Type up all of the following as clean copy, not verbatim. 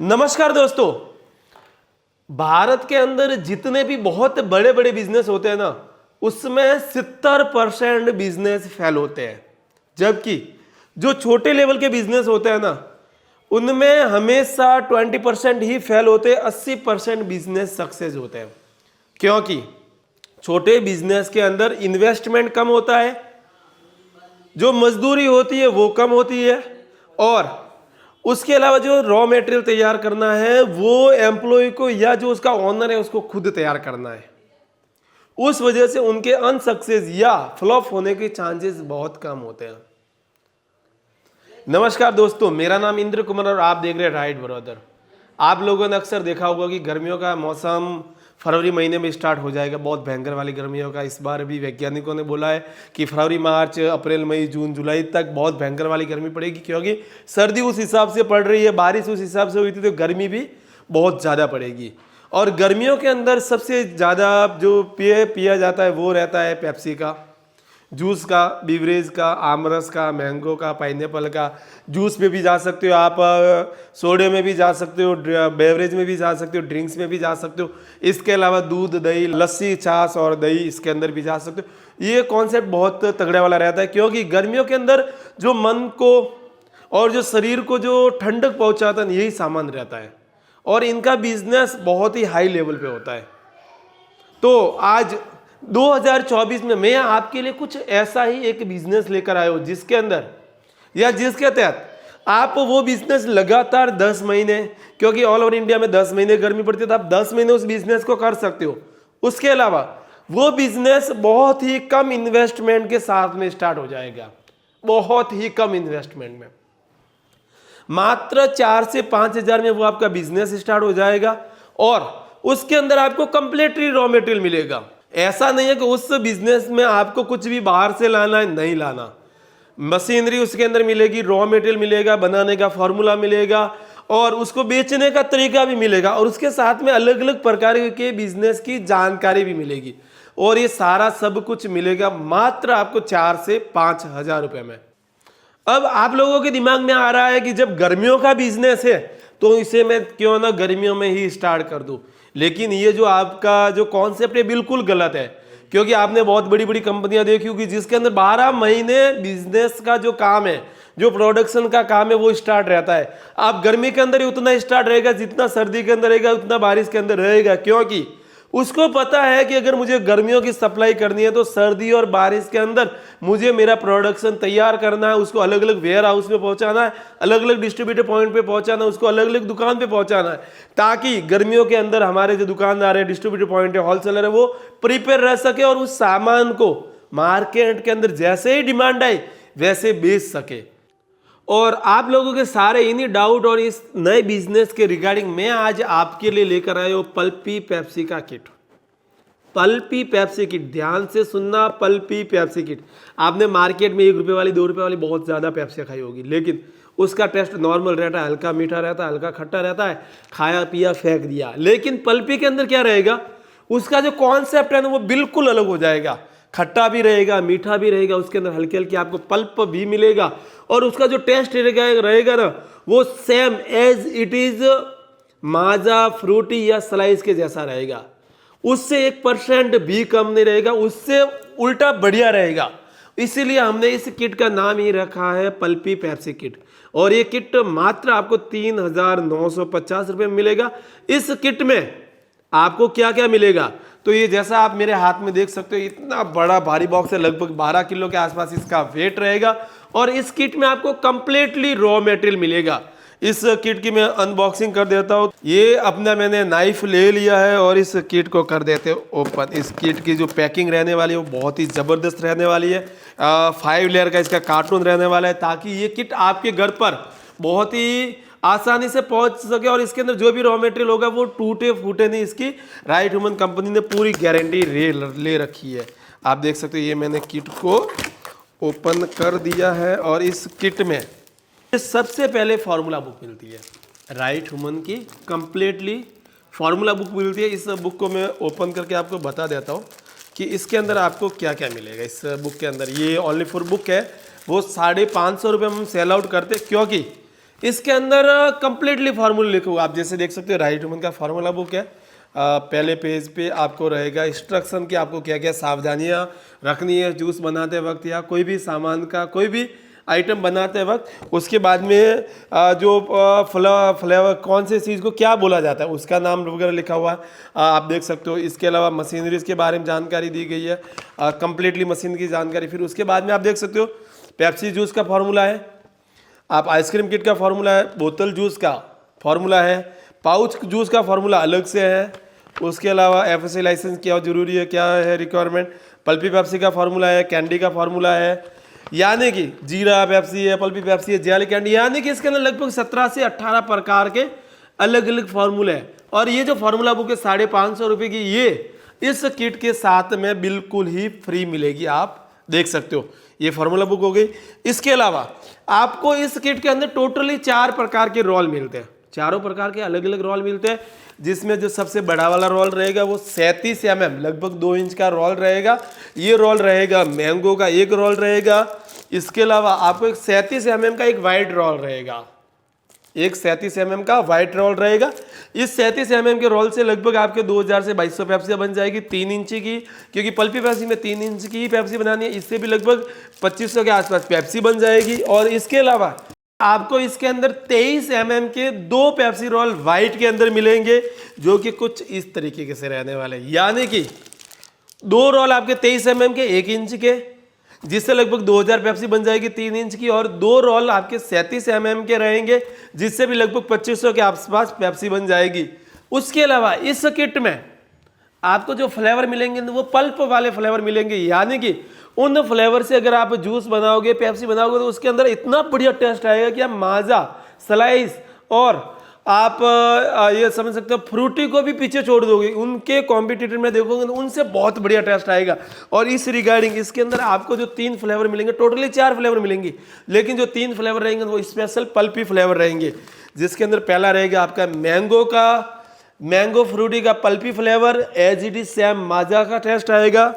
नमस्कार दोस्तों। भारत के अंदर जितने भी बहुत बड़े बड़े बिजनेस होते हैं ना, उसमें 70% बिजनेस फेल होते हैं, जबकि जो छोटे लेवल के बिजनेस होते हैं ना, उनमें हमेशा 20% ही फेल होते हैं, 80% बिजनेस सक्सेस होते हैं। क्योंकि छोटे बिजनेस के अंदर इन्वेस्टमेंट कम होता है, जो मजदूरी होती है वो कम होती है, और उसके अलावा जो रॉ मटेरियल तैयार करना है वो एम्प्लॉय को या जो उसका ओनर है उसको खुद तैयार करना है। उस वजह से उनके अनसक्सेस या फ्लॉप होने के चांसेस बहुत कम होते हैं। नमस्कार दोस्तों, मेरा नाम इंद्र कुमार और आप देख रहे हैं राइट ब्रदर। आप लोगों ने अक्सर देखा होगा कि गर्मियों का मौसम फरवरी महीने में स्टार्ट हो जाएगा, बहुत भयंकर वाली गर्मियों का। इस बार भी वैज्ञानिकों ने बोला है कि फरवरी मार्च अप्रैल मई जून जुलाई तक बहुत भयंकर वाली गर्मी पड़ेगी, क्योंकि सर्दी उस हिसाब से पड़ रही है, बारिश उस हिसाब से हुई थी, तो गर्मी भी बहुत ज़्यादा पड़ेगी। और गर्मियों के अंदर सबसे ज़्यादा जो पिया जाता है वो रहता है पेप्सी का, जूस का, बीवरेज का, आमरस का, मैंगो का, पाइनएप्पल का। जूस में भी जा सकते हो आप, सोडे में भी जा सकते हो, बेवरेज में भी जा सकते हो, ड्रिंक्स में भी जा सकते हो। इसके अलावा दूध, दही, लस्सी, छाछ और दही इसके अंदर भी जा सकते हो। ये कॉन्सेप्ट बहुत तगड़े वाला रहता है, क्योंकि गर्मियों के अंदर जो मन को और जो शरीर को जो ठंडक पहुंचाता है यही सामान रहता है, और इनका बिजनेस बहुत ही हाई लेवल पे होता है। तो आज 2024 में मैं आपके लिए कुछ ऐसा ही एक बिजनेस लेकर आया हूं, जिसके अंदर या जिसके तहत आप वो बिजनेस लगातार 10 महीने, क्योंकि ऑल ओवर इंडिया में 10 महीने गर्मी पड़ती है, तो आप 10 महीने उस बिजनेस को कर सकते हो। उसके अलावा वो बिजनेस बहुत ही कम इन्वेस्टमेंट के साथ में स्टार्ट हो जाएगा, बहुत ही कम इन्वेस्टमेंट में, मात्र 4 से 5 हजार में वो आपका बिजनेस स्टार्ट हो जाएगा। और उसके अंदर आपको कंप्लीटली रॉ मटेरियल मिलेगा। ऐसा नहीं है कि उस बिजनेस में आपको कुछ भी बाहर से लाना है, नहीं लाना। मशीनरी उसके अंदर मिलेगी, रॉ मटेरियल मिलेगा, बनाने का फॉर्मूला मिलेगा, और उसको बेचने का तरीका भी मिलेगा, और उसके साथ में अलग अलग प्रकार के बिजनेस की जानकारी भी मिलेगी। और ये सारा सब कुछ मिलेगा मात्र आपको 4 से 5 हजार रुपए में। अब आप लोगों के दिमाग में आ रहा है कि जब गर्मियों का बिजनेस है तो इसे मैं क्यों ना गर्मियों में ही स्टार्ट कर दूं। लेकिन ये जो आपका जो कॉन्सेप्ट है बिल्कुल गलत है, क्योंकि आपने बहुत बड़ी बड़ी कंपनियां देखी होगी जिसके अंदर 12 महीने बिजनेस का जो काम है, जो प्रोडक्शन का काम है वो स्टार्ट रहता है। आप गर्मी के अंदर ही उतना स्टार्ट रहेगा जितना सर्दी के अंदर रहेगा, उतना बारिश के अंदर रहेगा, क्योंकि उसको पता है कि अगर मुझे गर्मियों की सप्लाई करनी है तो सर्दी और बारिश के अंदर मुझे मेरा प्रोडक्शन तैयार करना है, उसको अलग अलग वेयर हाउस में पहुंचाना है, अलग अलग डिस्ट्रीब्यूटर पॉइंट पे पहुंचाना है, उसको अलग अलग दुकान पे पहुंचाना है, ताकि गर्मियों के अंदर हमारे जो दुकानदार है, डिस्ट्रीब्यूटर पॉइंट है, होलसेलर है, वो प्रिपेयर रह सके और उस सामान को मार्केट के अंदर जैसे ही डिमांड आए वैसे बेच सके। और आप लोगों के सारे इन्हीं डाउट और इस नए बिजनेस के रिगार्डिंग मैं आज आपके लिए लेकर आया हूं पल्पी पेप्सी का किट। पल्पी पेप्सी किट, ध्यान से सुनना, पल्पी पेप्सी किट। आपने मार्केट में 1 रुपए वाली, 2 रुपए वाली बहुत ज्यादा पेप्सी खाई होगी, लेकिन उसका टेस्ट नॉर्मल रहता है, हल्का मीठा रहता है, हल्का खट्टा रहता है, खाया पिया फेंक दिया। लेकिन पल्पी के अंदर क्या रहेगा, उसका जो कॉन्सेप्ट है ना वो बिल्कुल अलग हो जाएगा। खट्टा भी रहेगा, मीठा भी रहेगा, उसके अंदर हल्की हल्की आपको पल्प भी मिलेगा, और उसका जो टेस्ट रहेगा ना वो same as it is Maaza, Frooti या स्लाइस के जैसा रहेगा। उससे 1% भी कम नहीं रहेगा, उससे उल्टा बढ़िया रहेगा। इसीलिए हमने इस किट का नाम ही रखा है पल्पी पेप्सी किट। और ये किट मात्र आपको 3,950 रुपये में मिलेगा। इस किट में आपको क्या क्या मिलेगा, तो ये जैसा आप मेरे हाथ में देख सकते हो, इतना बड़ा भारी बॉक्स है, लगभग 12 किलो के आसपास इसका वेट रहेगा। और इस किट में आपको कंप्लीटली रॉ मटेरियल मिलेगा। इस किट की मैं अनबॉक्सिंग कर देता हूँ। ये अपना मैंने नाइफ ले लिया है और इस किट को कर देते हैं ओपन। इस किट की जो पैकिंग रहने वाली है वो बहुत ही ज़बरदस्त रहने वाली है। 5 लेयर का इसका कार्टून रहने वाला है, ताकि ये किट आपके घर पर बहुत ही आसानी से पहुंच सके, और इसके अंदर जो भी रॉ मटेरियल होगा वो टूटे फूटे नहीं। इसकी राइट ह्यूमन कंपनी ने पूरी गारंटी ले रखी है। आप देख सकते हो, ये मैंने किट को ओपन कर दिया है, और इस किट में सबसे पहले फार्मूला बुक मिलती है, राइट ह्यूमन की कंप्लीटली फार्मूला बुक मिलती है। इस बुक को मैं ओपन करके आपको बता देता हूँ कि इसके अंदर आपको क्या क्या मिलेगा। इस बुक के अंदर ये ओनली फॉर बुक है, वो 550 रुपये में हम सेल आउट करते, क्योंकि इसके अंदर कंप्लीटली फार्मूला लिखा हुआ, आप जैसे देख सकते हो राइट वुमन का फार्मूला बुक है। पहले पेज पे आपको रहेगा इंस्ट्रक्शन कि आपको क्या क्या सावधानियां रखनी है जूस बनाते वक्त या कोई भी सामान का कोई भी आइटम बनाते वक्त। उसके बाद में जो फ्लेवर कौन से चीज़ को क्या बोला जाता है उसका नाम वगैरह लिखा हुआ है, आप देख सकते हो। इसके अलावा मशीनरीज के बारे में जानकारी दी गई है, कंप्लीटली मशीन की जानकारी। फिर उसके बाद में आप देख सकते हो पेप्सी जूस का फार्मूला है, आप आइसक्रीम किट का फार्मूला है, बोतल जूस का फार्मूला है, पाउच जूस का फार्मूला अलग से है। उसके अलावा एफएससी लाइसेंस क्या जरूरी है, क्या है रिक्वायरमेंट, पल्पी पेप्सी का फार्मूला है, कैंडी का फार्मूला है, यानी कि जीरा पेप्सी है, पल्पी पेप्सी है, जेली कैंडी, यानी कि इसके अंदर लगभग 17 से 18 प्रकार के अलग अलग फार्मूले हैं। और ये जो फार्मूला बुक है 550 रुपये की, ये इस किट के साथ में बिल्कुल ही फ्री मिलेगी, आप देख सकते हो। ये फार्मूला बुक हो गई। इसके अलावा आपको इस किट के अंदर टोटली 4 प्रकार के रोल मिलते हैं, चारों प्रकार के अलग अलग रोल मिलते हैं, जिसमें जो सबसे बड़ा वाला रोल रहेगा वो 37 mm लगभग 2 इंच का रोल रहेगा। ये रोल रहेगा मैंगो का, एक रोल रहेगा। इसके अलावा आपको एक 37 mm का एक वाइट रोल रहेगा, एक 37 mm का वाइट रोल रहेगा। इस 37 mm के रोल से लगभग आपके 2000 से 2200 पेप्सी बन जाएगी 3 इंच की, क्योंकि पल्पी पेप्सी में 3 इंच की पेप्सी बनानी है, इससे भी लगभग 2500 के आसपास पेप्सी बन जाएगी। और इसके अलावा आपको इसके अंदर 23 mm के 2 पेप्सी रोल वाइट के अंदर मिलेंगे, जो कि कुछ इस तरीके से रहने वाले, यानी कि 2 रोल आपके 23 mm के 1 इंच के, जिससे लगभग 2000 पेप्सी बन जाएगी 3 इंच की, और 2 रोल आपके 37 mm के रहेंगे, जिससे भी लगभग 2500 के आसपास पेप्सी बन जाएगी। उसके अलावा इस किट में आपको जो फ्लेवर मिलेंगे वो पल्प वाले फ्लेवर मिलेंगे, यानी कि उन फ्लेवर से अगर आप जूस बनाओगे, पेप्सी बनाओगे, तो उसके अंदर इतना बढ़िया टेस्ट आएगा कि आप माजा, स्लाइस और आप ये समझ सकते हो फ्रूटी को भी पीछे छोड़ दोगे। उनके कॉम्पिटिटर में देखोगे तो उनसे बहुत बढ़िया टेस्ट आएगा। और इस रिगार्डिंग इसके अंदर आपको जो 3 फ्लेवर मिलेंगे, टोटली 4 फ्लेवर मिलेंगे, लेकिन जो 3 फ्लेवर रहेंगे वो स्पेशल पल्पी फ्लेवर रहेंगे, जिसके अंदर पहला रहेगा आपका मैंगो फ्रूटी का pulpy flavour, as it is same Maaza का टेस्ट आएगा।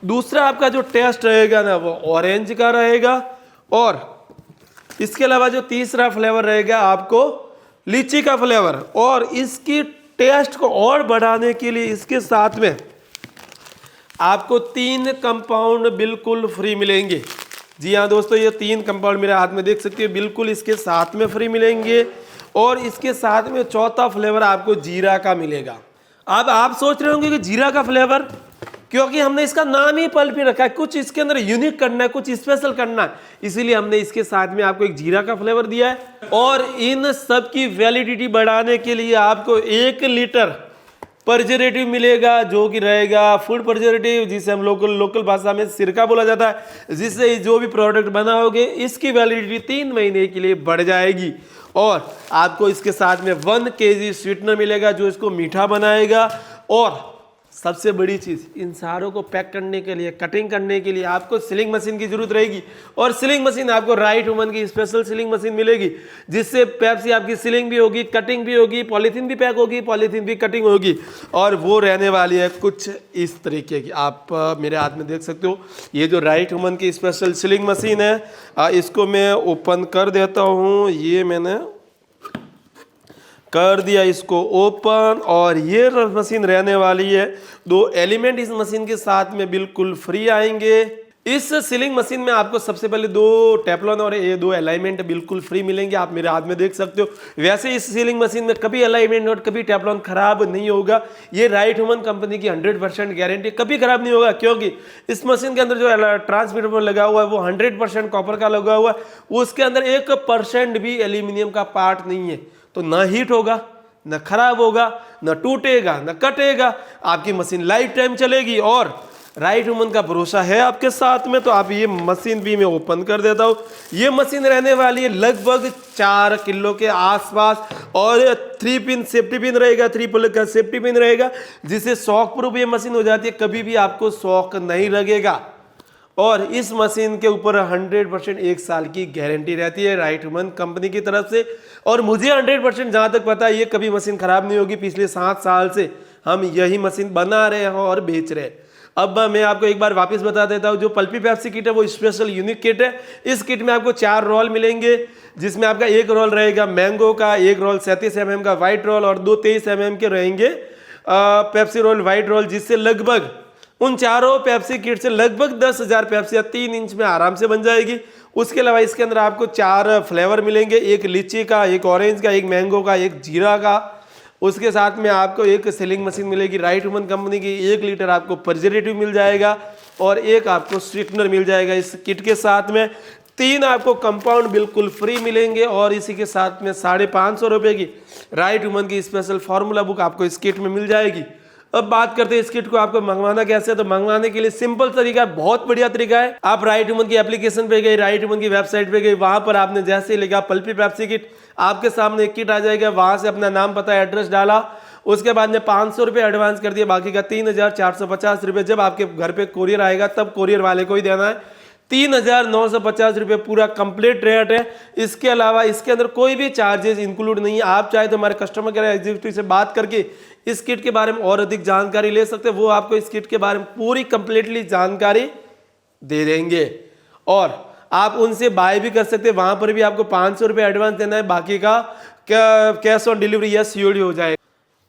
दूसरा आपका जो टेस्ट रहेगा ना वो ऑरेंज का रहेगा। और इसके अलावा जो तीसरा फ्लेवर रहेगा आपको लीची का फ्लेवर। और इसकी टेस्ट को और बढ़ाने के लिए इसके साथ में आपको 3 कंपाउंड बिल्कुल फ्री मिलेंगे। जी हाँ दोस्तों, ये 3 कंपाउंड मेरे हाथ में देख सकते हो, बिल्कुल इसके साथ में फ्री मिलेंगे। और इसके साथ में चौथा फ्लेवर आपको जीरा का मिलेगा। अब आप सोच रहे होंगे कि जीरा का फ्लेवर, क्योंकि हमने इसका नाम ही पल्पी रखा है, कुछ इसके अंदर यूनिक करना है, कुछ स्पेशल करना है, इसीलिए हमने इसके साथ में आपको एक जीरा का फ्लेवर दिया है। और इन सब की वैलिडिटी बढ़ाने के लिए आपको 1 लीटर प्रिजर्वेटिव मिलेगा, जो कि रहेगा फूड प्रिजर्वेटिव, जिसे हम लोकल भाषा में सिरका बोला जाता है, जिससे जो भी प्रोडक्ट बनाओगे इसकी वैलिडिटी 3 महीने के लिए बढ़ जाएगी। और आपको इसके साथ में 1 kg स्वीटनर मिलेगा, जो इसको मीठा बनाएगा। और सबसे बड़ी चीज़, इन सारों को पैक करने के लिए, कटिंग करने के लिए आपको सिलिंग मशीन की जरूरत रहेगी। और सिलिंग मशीन आपको राइट वुमन की स्पेशल सिलिंग मशीन मिलेगी, जिससे पेप्सी आपकी सिलिंग भी होगी, कटिंग भी होगी, पॉलीथीन भी पैक होगी, पॉलीथीन भी कटिंग होगी। और वो रहने वाली है कुछ इस तरीके की, आप मेरे हाथ में देख सकते हो। ये जो राइट वुमन की स्पेशल सिलिंग मशीन है, इसको मैं ओपन कर देता हूँ। ये मैंने कर दिया इसको ओपन। और ये मशीन रहने वाली है, 2 एलिमेंट इस मशीन के साथ में बिल्कुल फ्री आएंगे। इस सीलिंग मशीन में आपको सबसे पहले 2 टेफ्लॉन और ये 2 अलाइनमेंट बिल्कुल फ्री मिलेंगे, आप मेरे हाथ में देख सकते हो। वैसे इस सीलिंग मशीन में कभी अलाइनमेंट और कभी टेफ्लॉन खराब नहीं होगा। ये राइट वुमन कंपनी की 100% गारंटी, कभी खराब नहीं होगा, क्योंकि इस मशीन के अंदर जो ट्रांसमीटर लगा हुआ है वो 100% कॉपर का लगा हुआ है, उसके अंदर 1% भी एल्यूमिनियम का पार्ट नहीं है। तो ना हीट होगा, न खराब होगा, न टूटेगा, न कटेगा, आपकी मशीन लाइफ टाइम चलेगी। और राइट वुमन का भरोसा है आपके साथ में। तो आप ये मशीन भी मैं ओपन कर देता हूँ। ये मशीन रहने वाली है लगभग 4 किलो के आसपास, और 3 पिन सेफ्टी पिन रहेगा, 3 प्लग का सेफ्टी पिन रहेगा, जिससे शॉक प्रूफ ये मशीन हो जाती है, कभी भी आपको शॉक नहीं लगेगा। और इस मशीन के ऊपर 100% 1 साल की गारंटी रहती है राइट वुमन कंपनी की तरफ से। और मुझे 100% जहाँ तक पता है ये कभी मशीन खराब नहीं होगी। पिछले 7 साल से हम यही मशीन बना रहे हैं और बेच रहे हैं। अब मैं आपको एक बार वापस बता देता हूँ, जो पल्पी पेप्सी किट है वो स्पेशल यूनिक किट है। इस किट में आपको 4 रोल मिलेंगे, जिसमें आपका एक रोल रहेगा मैंगो का, एक रोल 37 mm का व्हाइट रोल और 2 23 mm के रहेंगे पेप्सी रोल व्हाइट रोल, जिससे लगभग उन चारों पेप्सी किट से लगभग 10,000 पेप्सी 3 इंच में आराम से बन जाएगी। उसके अलावा इसके अंदर आपको 4 फ्लेवर मिलेंगे, एक लीची का, एक ऑरेंज का, एक मैंगो का, एक जीरा का। उसके साथ में आपको एक सीलिंग मशीन मिलेगी राइट ह्यूमन कंपनी की, 1 लीटर आपको प्रिजर्वेटिव मिल जाएगा और एक आपको स्वीटनर मिल जाएगा इस किट के साथ में। 3 आपको कंपाउंड बिल्कुल फ्री मिलेंगे और इसी के साथ में 550 रुपये की राइट ह्यूमन की स्पेशल फार्मूला बुक आपको इस किट में मिल जाएगी। अब बात करते हैं इस किट को आपको मंगवाना कैसे है। तो मंगवाने के लिए सिंपल तरीका है, बहुत बढ़िया तरीका है। आप राइट ह्यूमन की एप्लीकेशन पे गए, राइट ह्यूमन की वेबसाइट पे गए, वहां पर आपने जैसे ही लिखा पल्पी पेप्सी किट, आपके सामने एक किट आ जाएगा। वहां से अपना नाम पता एड्रेस डाला, उसके बाद में 500 रुपये एडवांस कर दिया, बाकी का 3,450 रुपये जब आपके घर पे कोरियर आएगा तब कोरियर वाले को ही देना है। 3,950 रुपये पूरा कंप्लीट रेट है। इसके अलावा इसके अंदर कोई भी चार्जेस इंक्लूड नहीं है। आप चाहे तो हमारे कस्टमर केयर एग्जीक्यूटिव से बात करके इस किट के बारे में और अधिक जानकारी ले सकते हैं, वो आपको इस किट के बारे में पूरी कंप्लीटली जानकारी दे देंगे और आप उनसे बाय भी कर सकते हैं। वहां पर भी आपको 500 रुपये एडवांस देना है, बाकी का कैश ऑन डिलीवरी या सीओडी हो जाएगा।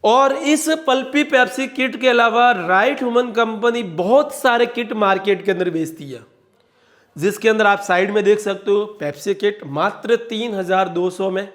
और इस पल्पी पेप्सी किट के अलावा राइट ह्यूमन कंपनी बहुत सारे किट मार्केट के अंदर बेचती है, जिसके अंदर आप साइड में देख सकते हो पेप्सी किट मात्र 3,200 में।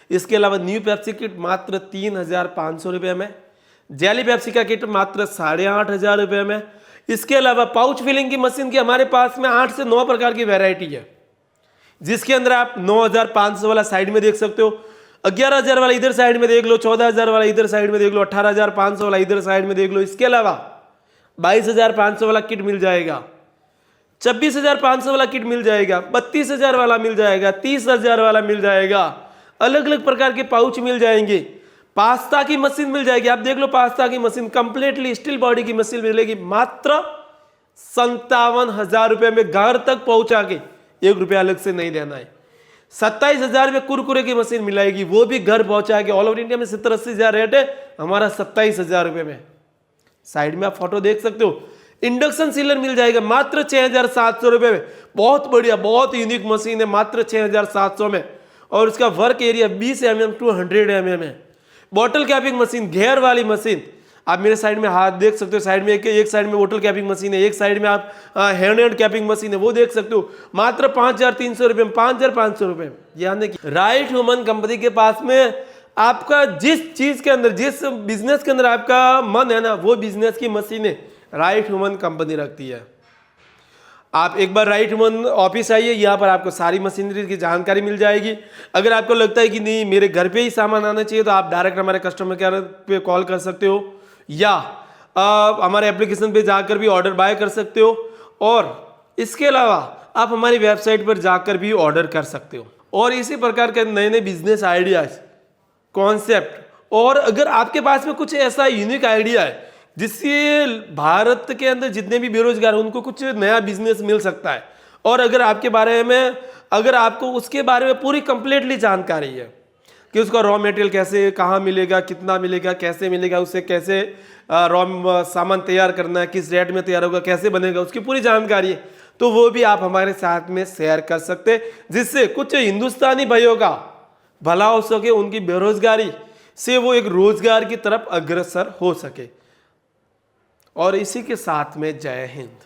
इसके अलावा न्यू पेप्सी किट मात्र 3,500 रुपये में। जेली पेप्सी का किट मात्र 8,500 रुपये में। इसके अलावा पाउच फिलिंग की मशीन की हमारे पास में 8 से 9 प्रकार की वैरायटी है, जिसके अंदर आप 9,500 वाला साइड में देख सकते हो, 11,000 वाला इधर साइड में देख लो, 14,000 वाला इधर साइड में देख लो, 18,500 वाला इधर साइड में देख लो। इसके अलावा 22,500 वाला किट मिल जाएगा, 26,500 वाला किट मिल जाएगा, 32,000 वाला मिल जाएगा, 30,000 वाला मिल जाएगा। अलग अलग प्रकार के पाउच मिल जाएंगे। पास्ता की मशीन मिल जाएगी, आप देख लो पास्ता की मशीन कंप्लीटली स्टील बॉडी की मशीन मिलेगी मात्र 57,000 रुपये में, घर तक पहुंचा के 1 रुपया अलग से नहीं देना है। 27,000 में कुरकुरे की मशीन मिलेगी, वो भी घर पहुंचा के। ऑल ओवर इंडिया में 70-80 हज़ार रेट है, हमारा 27,000 रुपये में। साइड में आप फोटो देख सकते हो। इंडक्शन सीलर मिल जाएगा मात्र 6,700 रुपये में, बहुत बढ़िया बहुत यूनिक मशीन है, मात्र 6,700 में। और उसका work area 20 mm to 100 mm है। बॉटल कैपिंग मशीन, घेर वाली मशीन, आप मेरे साइड में हाथ देख सकते हो, साइड में एक साइड में बॉटल कैपिंग मशीन है, एक साइड में आप हैंड कैपिंग मशीन है, वो देख सकते हो मात्र 5,300 रुपये में, 5,500 रुपये में। यानी कि राइट ह्यूमन कंपनी के पास में आपका जिस चीज के अंदर, जिस बिजनेस के अंदर आपका मन है ना, वो बिजनेस की मशीनें राइट ह्यूमन कंपनी रखती है। आप एक बार राइट ह्यूमन ऑफिस आइए, यहाँ पर आपको सारी मशीनरी की जानकारी मिल जाएगी। अगर आपको लगता है कि नहीं मेरे घर पे ही सामान आना चाहिए, तो आप डायरेक्ट हमारे कस्टमर केयर पे कॉल कर सकते हो या हमारे एप्लीकेशन पे जाकर भी ऑर्डर बाय कर सकते हो। और इसके अलावा आप हमारी वेबसाइट पर जाकर भी ऑर्डर कर सकते हो। और इसी प्रकार के नए नए बिजनेस आइडियाज, कॉन्सेप्ट, और अगर आपके पास में कुछ ऐसा यूनिक आइडिया है जिससे भारत के अंदर जितने भी बेरोजगार हैं उनको कुछ नया बिजनेस मिल सकता है, और अगर आपके बारे में, अगर आपको उसके बारे में पूरी कंप्लीटली जानकारी है कि उसका रॉ मटेरियल कैसे, कहाँ मिलेगा, कितना मिलेगा, कैसे मिलेगा, उससे कैसे रॉ सामान तैयार करना है, किस रेट में तैयार होगा, कैसे बनेगा, उसकी पूरी जानकारी है, तो वो भी आप हमारे साथ में शेयर कर सकते हैं, जिससे कुछ हिंदुस्तानी भाइयों का भला हो सके, उनकी बेरोजगारी से वो एक रोजगार की तरफ अग्रसर हो सके। और इसी के साथ में जय हिंद।